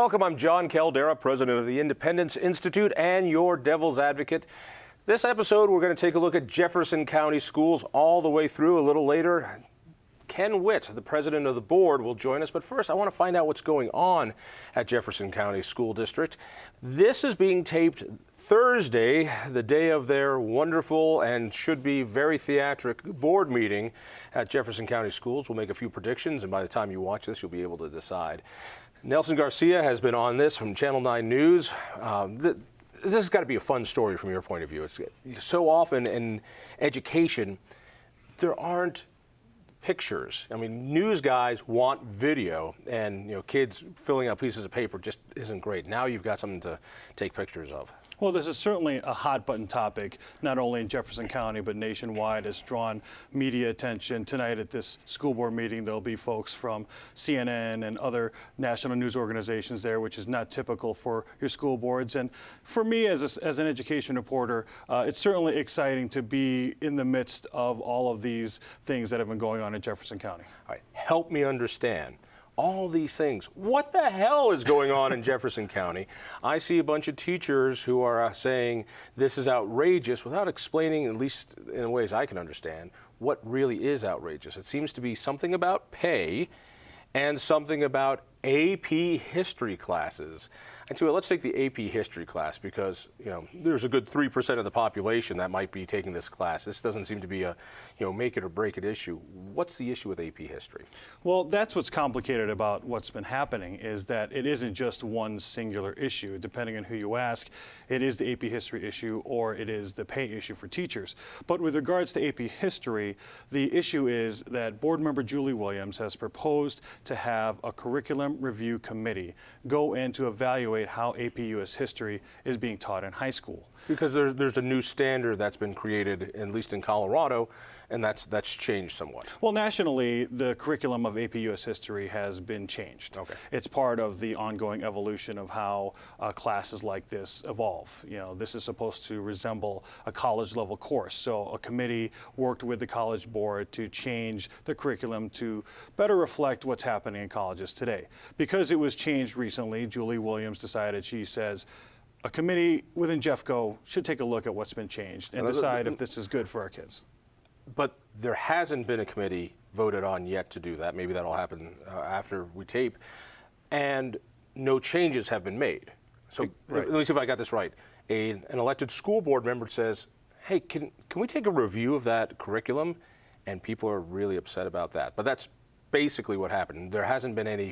Welcome, I'm Jon Caldara, president of the Independence Institute and your devil's advocate. This episode, we're going to take a look at Jefferson County schools all the way through. A little later, Ken Witt, the president of the board, will join us. But first, I want to find out what's going on at Jefferson County School District. This is being taped Thursday, the day of their wonderful and should be very theatric board meeting at Jefferson County Schools. We'll make a few predictions, and by the time you watch this, you'll be able to decide. Nelson Garcia has been on this from Channel 9 News. This has got to be a fun story from your point of view. It's so often in education, there aren't pictures. I mean, news guys want video, and kids filling out pieces of paper just isn't great. Now you've got something to take pictures of. Well, this is certainly a hot button topic, not only in Jefferson County, but nationwide. It's drawn media attention. Tonight at this school board meeting, there'll be folks from CNN and other national news organizations there, which is not typical for your school boards. And for me, as an education reporter, it's certainly exciting to be in the midst of all of these things that have been going on in Jefferson County. All right, help me understand. All these things. What the hell is going on in Jefferson County? I see a bunch of teachers who are saying this is outrageous without explaining, at least in ways I can understand, what really is outrageous. It seems to be something about pay and something about AP history classes. And so let's take the AP history class because there's a good 3% of the population that might be taking this class. This doesn't seem to be a make it or break it issue. What's the issue with AP history? Well, that's what's complicated about what's been happening is that it isn't just one singular issue. Depending on who you ask, it is the AP history issue or it is the pay issue for teachers. But with regards to AP history, the issue is that board member Julie Williams has proposed to have a curriculum review committee go in to evaluate how AP U.S. history is being taught in high school. Because there's a new standard that's been created, at least in Colorado, and that's changed somewhat. Well, nationally, the curriculum of AP U.S. history has been changed. Okay. It's part of the ongoing evolution of how classes like this evolve. This is supposed to resemble a college-level course. So a committee worked with the college board to change the curriculum to better reflect what's happening in colleges today. Because it was changed recently, Julie Williams decided, she says, a committee within Jeffco should take a look at what's been changed and decide if this is good for our kids. But there hasn't been a committee voted on yet to do that. Maybe that'll happen after we tape. And no changes have been made. So right. Let me see if I got this right. An elected school board member says, hey, can we take a review of that curriculum? And people are really upset about that. But that's basically what happened. There hasn't been any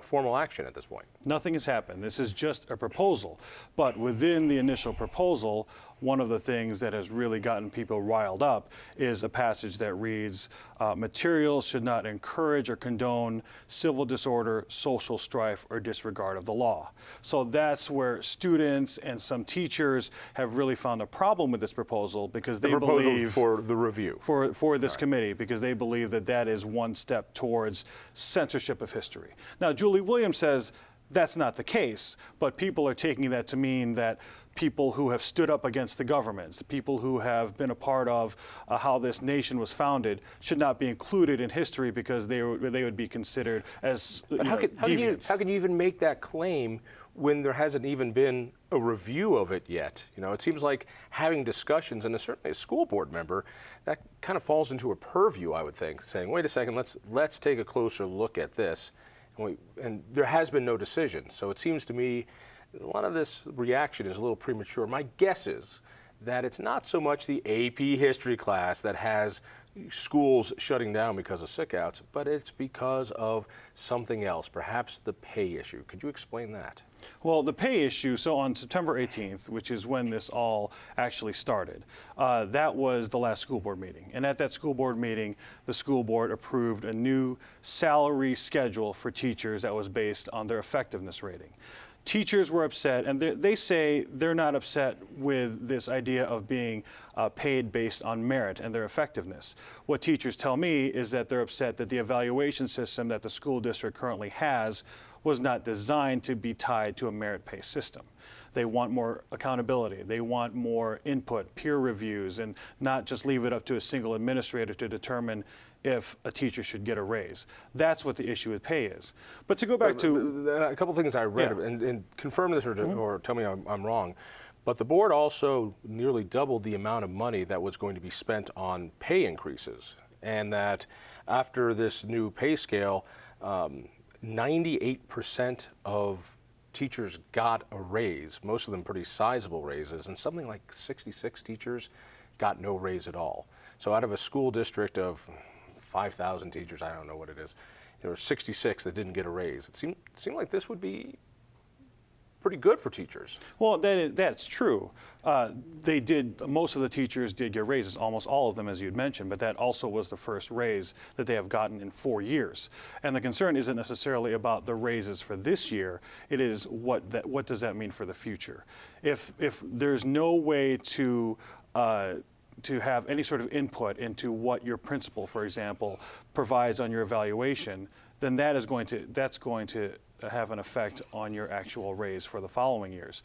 formal action at this point. Nothing has happened. This is just a proposal. But within the initial proposal, one of the things that has really gotten people riled up is a passage that reads, materials should not encourage or condone civil disorder, social strife, or disregard of the law. So that's where students and some teachers have really found a problem with this proposal because they believe for the review. For this committee, because they believe that that is one step towards censorship of history. Now, Julie Williams says that's not the case, but people are taking that to mean that people who have stood up against the governments, people who have been a part of how this nation was founded, should not be included in history because they would be considered as deviants. How can you even make that claim when there hasn't even been a review of it yet? It seems like having discussions, and certainly a school board member, that kind of falls into a purview, I would think, saying, wait a second, let's take a closer look at this. And there has been no decision. So it seems to me a lot of this reaction is a little premature. My guess is that it's not so much the AP history class that has schools shutting down because of sickouts, but it's because of something else, perhaps the pay issue. Could you explain that? Well, the pay issue, so on September 18th, which is when this all actually started, that was the last school board meeting. And at that school board meeting, the school board approved a new salary schedule for teachers that was based on their effectiveness rating. Teachers were upset, and they say they're not upset with this idea of being paid based on merit and their effectiveness. What teachers tell me is that they're upset that the evaluation system that the school district currently has was not designed to be tied to a merit-based system. They want more accountability. They want more input, peer reviews, and not just leave it up to a single administrator to determine if a teacher should get a raise. That's what the issue with pay is. But to go back to a couple things I read, Yeah. and confirm this or tell me I'm wrong, but the board also nearly doubled the amount of money that was going to be spent on pay increases, and that after this new pay scale, 98% of teachers got a raise, most of them pretty sizable raises, and something like 66 teachers got no raise at all. So out of a school district of 5,000 teachers, I don't know what it is, there were 66 that didn't get a raise. It seemed like this would be pretty good for teachers. Well, that's true. Most of the teachers did get raises, almost all of them, as you'd mentioned, but that also was the first raise that they have gotten in 4 years. And the concern isn't necessarily about the raises for this year, it is what does that mean for the future? If there's no way to have any sort of input into what your principal, for example, provides on your evaluation, then that's going to have an effect on your actual raise for the following years.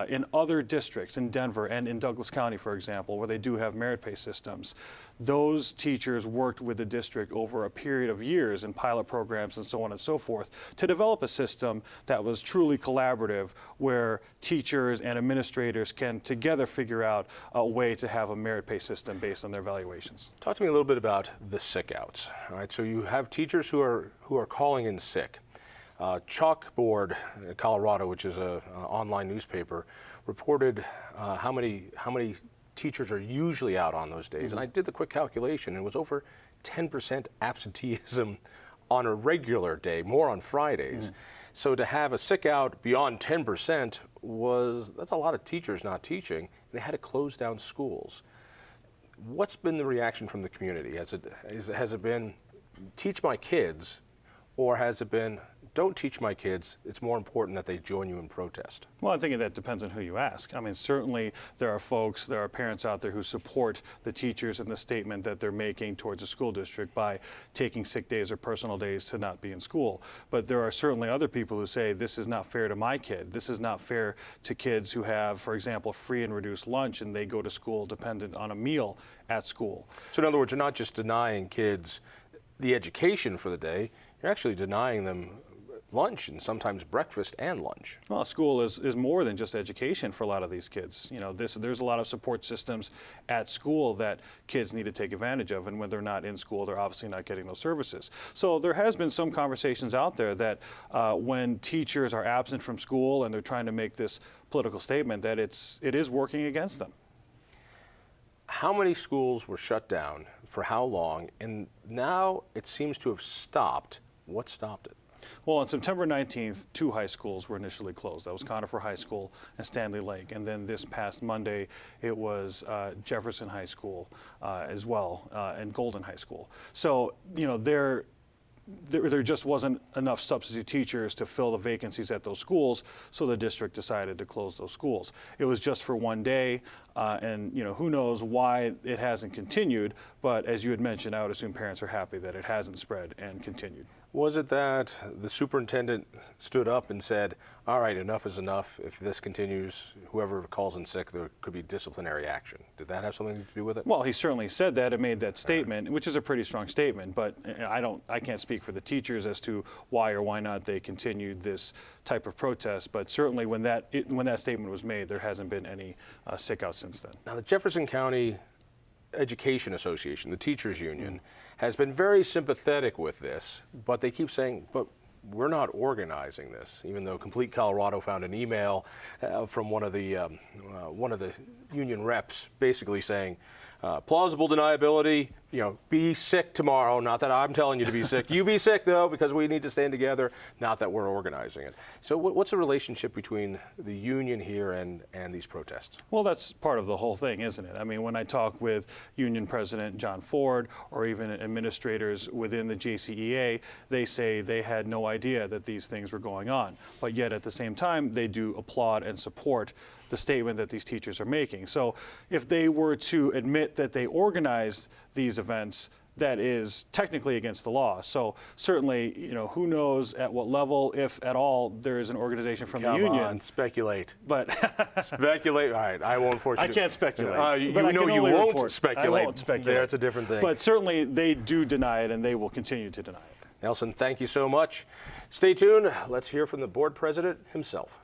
In other districts, in Denver and in Douglas County, for example, where they do have merit-based systems, those teachers worked with the district over a period of years in pilot programs and so on and so forth to develop a system that was truly collaborative, where teachers and administrators can together figure out a way to have a merit-based system based on their evaluations. Talk to me a little bit about the sick outs. All right, so you have teachers who are calling in sick. Chalkboard, Colorado, which is an online newspaper, reported how many teachers are usually out on those days. And I did the quick calculation, and it was over 10% absenteeism on a regular day, more on Fridays. So to have a sick out beyond 10% that's a lot of teachers not teaching. They had to close down schools. What's been the reaction from the community? Has it been teach my kids, or has it been don't teach my kids, it's more important that they join you in protest? Well, I think that depends on who you ask. I mean, certainly there are parents out there who support the teachers and the statement that they're making towards the school district by taking sick days or personal days to not be in school. But there are certainly other people who say, this is not fair to my kid. This is not fair to kids who have, for example, free and reduced lunch, and they go to school dependent on a meal at school. So in other words, you're not just denying kids the education for the day, you're actually denying them lunch, and sometimes breakfast and lunch. Well, school is more than just education for a lot of these kids. You know, there's a lot of support systems at school that kids need to take advantage of, and when they're not in school, they're obviously not getting those services. So there has been some conversations out there that when teachers are absent from school and they're trying to make this political statement, that it is working against them. How many schools were shut down, for how long, and now it seems to have stopped? What stopped it? Well, on September 19th, 2 high schools were initially closed. That was Conifer High School and Stanley Lake. And then this past Monday, it was Jefferson High School as well, and Golden High School. So, you know, there just wasn't enough substitute teachers to fill the vacancies at those schools, so the district decided to close those schools. It was just for one day, and you know, who knows why it hasn't continued, but as you had mentioned, I would assume parents are happy that it hasn't spread and continued. Was it that the superintendent stood up and said, all right, enough is enough. If this continues, whoever calls in sick, there could be disciplinary action? Did that have something to do with it? Well, he certainly said that and made that statement, which is a pretty strong statement, but I can't speak for the teachers as to why or why not they continued this type of protest, but certainly when that statement was made, there hasn't been any sick out since then. Now, the Jefferson County Education Association, the teachers union, has been very sympathetic with this, but they keep saying, but we're not organizing this, even though Complete Colorado found an email from one of the union reps basically saying, plausible deniability, be sick tomorrow. Not that I'm telling you to be sick. You be sick, though, because we need to stand together, not that we're organizing it. So what's the relationship between the union here and these protests? Well, that's part of the whole thing, isn't it? I mean, when I talk with Union President John Ford or even administrators within the JCEA, they say they had no idea that these things were going on. But yet at the same time, they do applaud and support the statement that these teachers are making. So if they were to admit that they organized these events, that is technically against the law. So certainly, who knows at what level, if at all, there is an organization from the union. Come on, speculate. But speculate. All right, I won't force you. I can't speculate. But you won't report. speculate. I won't speculate. That's a different thing. But certainly, they do deny it, and they will continue to deny it. Nelson, thank you so much. Stay tuned. Let's hear from the board president himself.